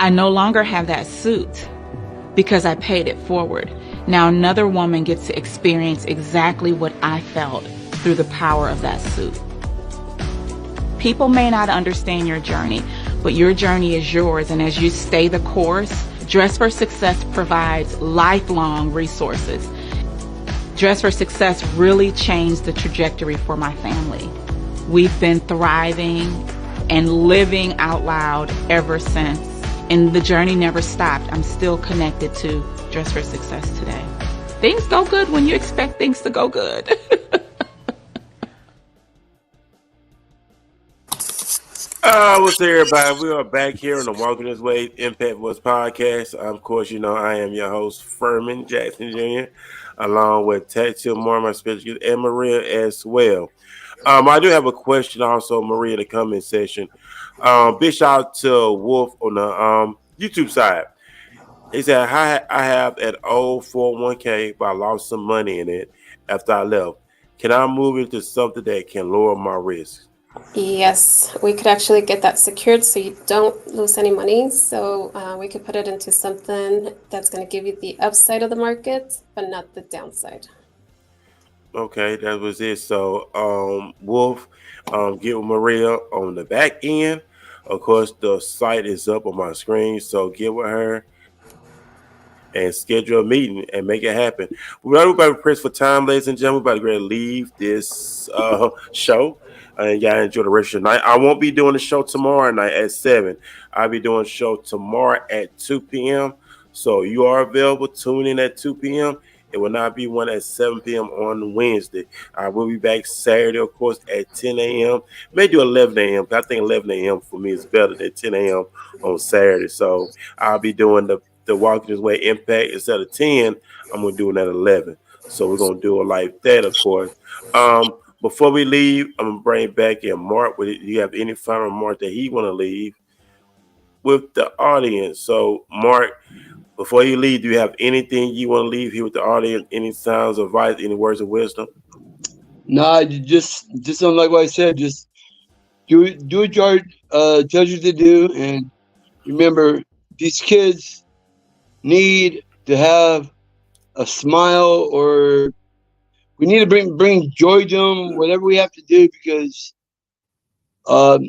I no longer have that suit because I paid it forward. Now another woman gets to experience exactly what I felt through the power of that suit. People may not understand your journey, but your journey is yours, and as you stay the course, Dress for Success provides lifelong resources. Dress for Success really changed the trajectory for my family. We've been thriving and living out loud ever since. And the journey never stopped. I'm still connected to Dress for Success today. Things go good when you expect things to go good. What's up, everybody? We are back here on the Walking This Way Impact Voice podcast. Of course, you know I am your host, Furman Jackson Jr., along with Tattoo Moore, my special guest, and Maria as well. I do have a question also, Maria, in the comment section. Big shout out to Wolf on the YouTube side. He said, I have an old 401k, but I lost some money in it after I left. Can I move into something that can lower my risk? Yes, we could actually get that secured so you don't lose any money. So we could put it into something that's going to give you the upside of the market, but not the downside. Okay, that was it. So, Wolf, get with Maria on the back end. Of course, the site is up on my screen, so get with her and schedule a meeting and make it happen. We're about to press for time, ladies and gentlemen. We're about to go ahead and leave this show. And y'all enjoy the rest of your night. I won't be doing the show tomorrow night at 7. I'll be doing the show tomorrow at 2 p.m. So you are available. Tune in at 2 p.m. It will not be one at 7 p.m. on Wednesday. I will be back Saturday, of course, at 10 a.m. May do 11 a.m. I think 11 a.m. for me is better than 10 a.m. on Saturday. So I'll be doing the Walking This Way Impact instead of 10. I'm going to do it at 11. So we're going to do it like that, of course. Before we leave, I'm going to bring back in Mark. Do you have any final remark that he want to leave with the audience? So, Mark, before you leave, do you have anything you want to leave here with the audience? Any sounds of advice, any words of wisdom? Nah, just like what I said. Just do what your tells you to do, and remember, these kids need to have a smile, or we need to bring joy to them. Whatever we have to do, because a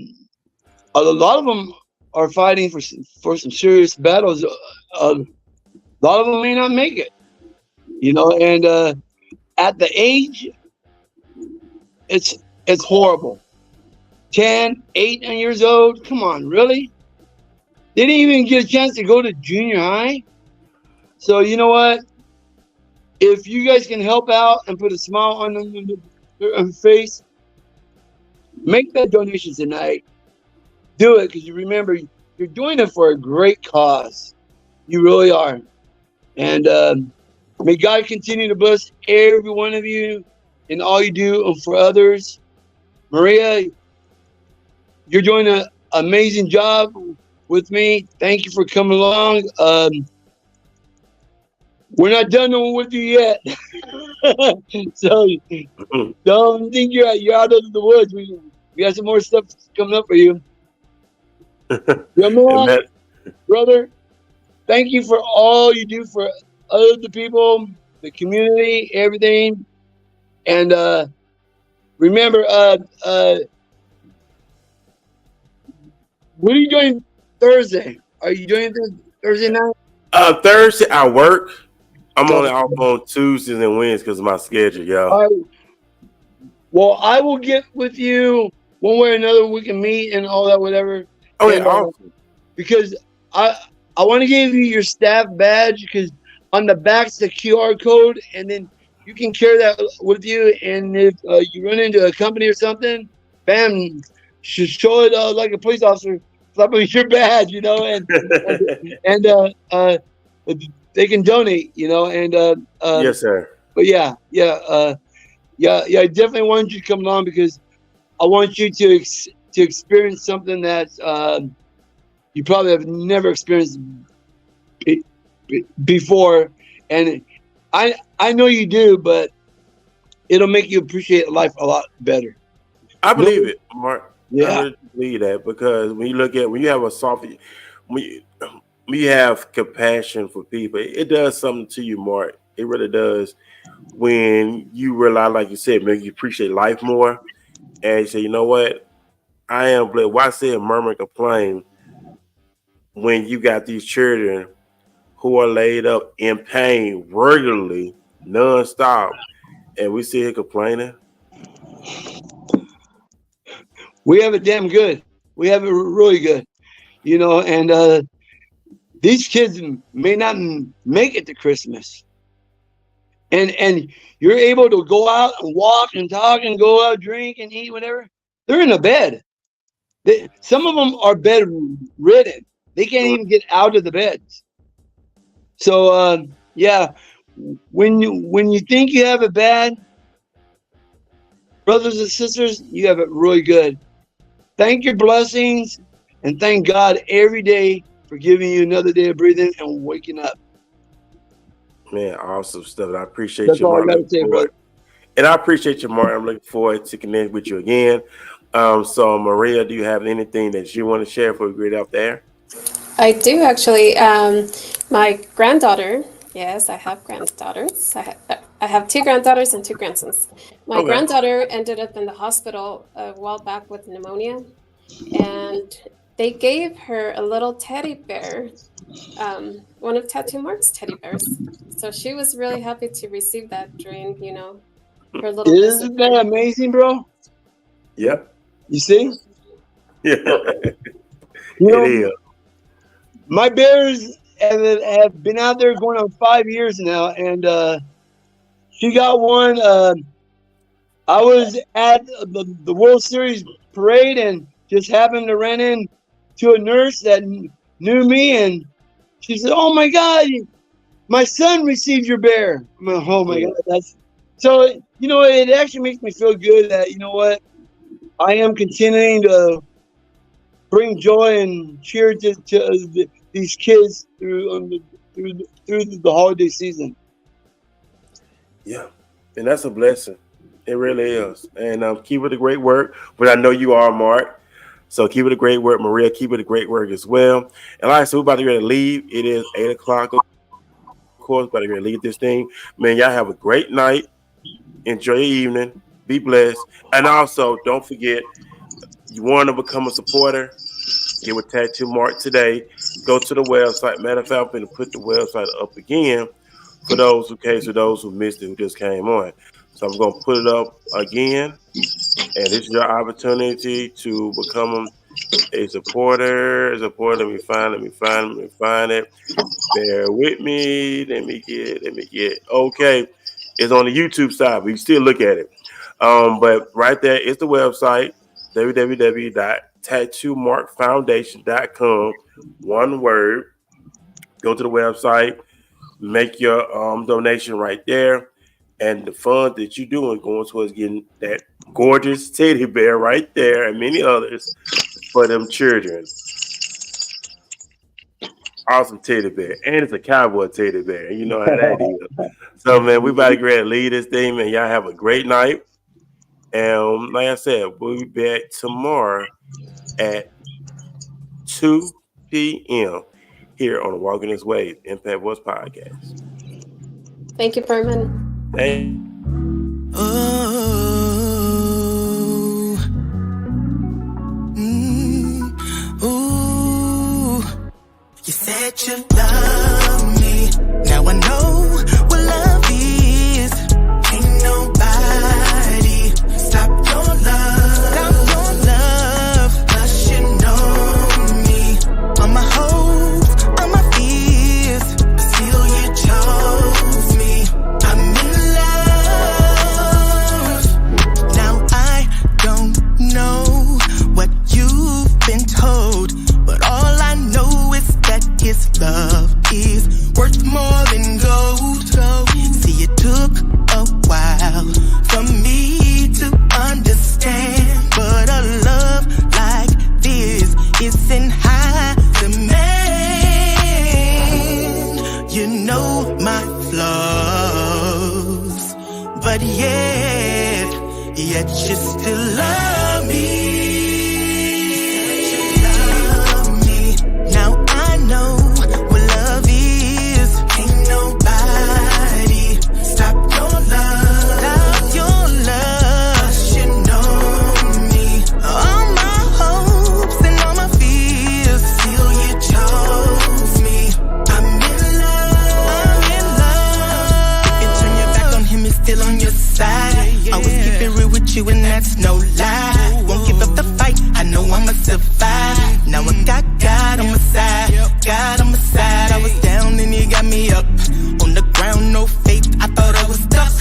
lot of them are fighting for some serious battles. A lot of them may not make it, and at the age, it's horrible. 10, 8 years old. Come on, really? They didn't even get a chance to go to junior high. So you know what? If you guys can help out and put a smile on their face, make that donation tonight. Do it, because you remember, you're doing it for a great cause. You really are. And may God continue to bless every one of you in all you do and for others. Maria, you're doing an amazing job with me. Thank you for coming along. We're not done with you yet. So don't think you're out of the woods. We got some more stuff coming up for you. Your And man, that, brother, thank you for all you do for other people, the community, everything. And remember, what are you doing Thursday? Are you doing anything Thursday night? Thursday I work. I'm only Okay. off on Tuesdays and Wednesdays because of my schedule, All y'all. right. Well, I will get with you one way or another. We can meet and all that, whatever. Oh yeah, And awesome. because I want to give you your staff badge because on the back's the QR code, and then you can carry that with you. And if you run into a company or something, bam, show it like a police officer, slap on your badge, and they can donate, Yes, sir. but yeah, I definitely want you to come along because I want you to experience something that you probably have never experienced before, and I know you do, but it'll make you appreciate life a lot better. I No, believe it, Mark. I yeah, really believe that because when you have a soft, when you, when you have compassion for people, it does something to you, Mark. It really does. When you realize, like you said, make you appreciate life more, and you say, you know what, I am blessed. Why say murmur and complain when you got these children who are laid up in pain regularly, nonstop, and we sit here complaining? we have it damn good. We have it really good, and these kids may not make it to Christmas, and you're able to go out and walk and talk and go out, drink and eat, whatever. They're in a bed. Some of them are bedridden. They can't even get out of the beds. So yeah, when you think you have it bad, brothers and sisters, you have it really good. Thank your blessings and thank God every day for giving you another day of breathing and waking up. Man, awesome stuff. I appreciate That's you, all I Mark. got to Looking say, brother. forward. And I appreciate you, Mark. I'm looking forward to connect with you again. So, Maria, do you have anything that you want to share before we get out there? I do actually. My granddaughter, yes, I have granddaughters. I have two granddaughters and two grandsons. My Okay. granddaughter ended up in the hospital a while back with pneumonia, and they gave her a little teddy bear, one of Tattoo Mark's teddy bears. So she was really happy to receive that during, her little visit Isn't that there. amazing, bro? Yep. You see? Yeah, You it know, is. my bears have been out there going on 5 years now, and she got one. I was at the World Series parade and just happened to run in to a nurse that knew me, and she said, "Oh my God, my son received your bear." I'm like, "Oh my Yeah. God, that's so." It actually makes me feel good that what I am continuing to bring joy and cheer to these kids through the holiday season. Yeah. And that's a blessing. It really is. And keep it a great work. But I know you are, Mark. So keep it a great work, Maria. Keep it a great work as well. And like I said, we're about to get ready to leave. It is 8 o'clock, of course. About to get ready to leave this thing. Man, y'all have a great night. Enjoy your evening. Be blessed. And also, don't forget, you want to become a supporter, get with Tattoo Mark today. Go to the website. Matter of fact, I'm going to put the website up again for those who missed it, who just came on. So I'm going to put it up again. And this is your opportunity to become a supporter. Let me find it. Bear with me. Let me get. Okay. It's on the YouTube side, but you still look at it. But right there is the website, www.tattoomarkfoundation.com. One word. Go to the website, make your donation right there. And the fund that you're doing going towards getting that gorgeous teddy bear right there and many others for them children. Awesome teddy bear. And it's a cowboy teddy bear. You know how that is. So, man, we about to get ready to leave this thing, man. Y'all have a great night. And like I said, we'll be back tomorrow at 2 p.m. here on the Walking This Way Impact Voice Podcast. Thank you, Furman. Ooh. Ooh. You said you love me. Now I know what love is. Ain't nobody stop your love. Stop your love. 'Cause you know me. All my hopes, all my fears, but still you chose me. I'm in love. Now I don't know what you've been told, but all I know is that his love is worth more than gold. See, it took a while for me to understand, but a love like this isn't high demand. You know my flaws, but yet you still love me. Now I know what love is. Ain't nobody stop your love. Stop your love. 'Cause you know me. All my hopes and all my fears, still you chose me. I'm in love. I'm in love. You turn your back on him, he's still on your side. Always keep it real with you and that's no lie. Won't give up the fight, I know I'ma survive. Now I got God on my side, God on my side. I was down and he got me up. On the ground, no faith, I thought I was stuck.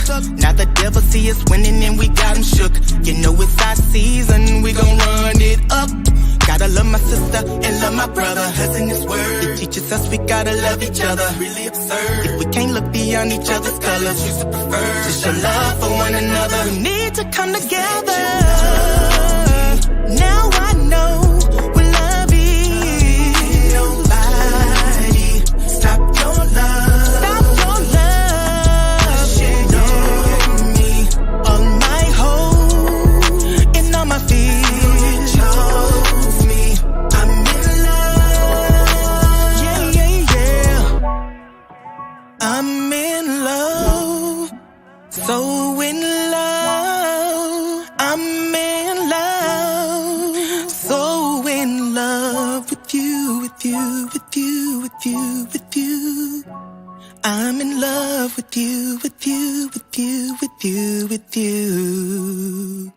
Now the devil see us winning and we got him shook. You know it's our season, we gon' run it up. Gotta love my sister and love my brother. Cause in this word, it teaches us we gotta love each other. Really absurd if we can't look beyond each other's colors. Choose to prefer to show love for one another. We need to come together. Now I know what love is. Nobody stop your love. Stop your love. 'Cause you know me. All my hope and all my fears. Chose me. I'm in love. Yeah, yeah, yeah. I'm in love. So in love. I'm in love. So in love with you, with you, with you, with you, with you. I'm in love with you, with you, with you, with you, with you.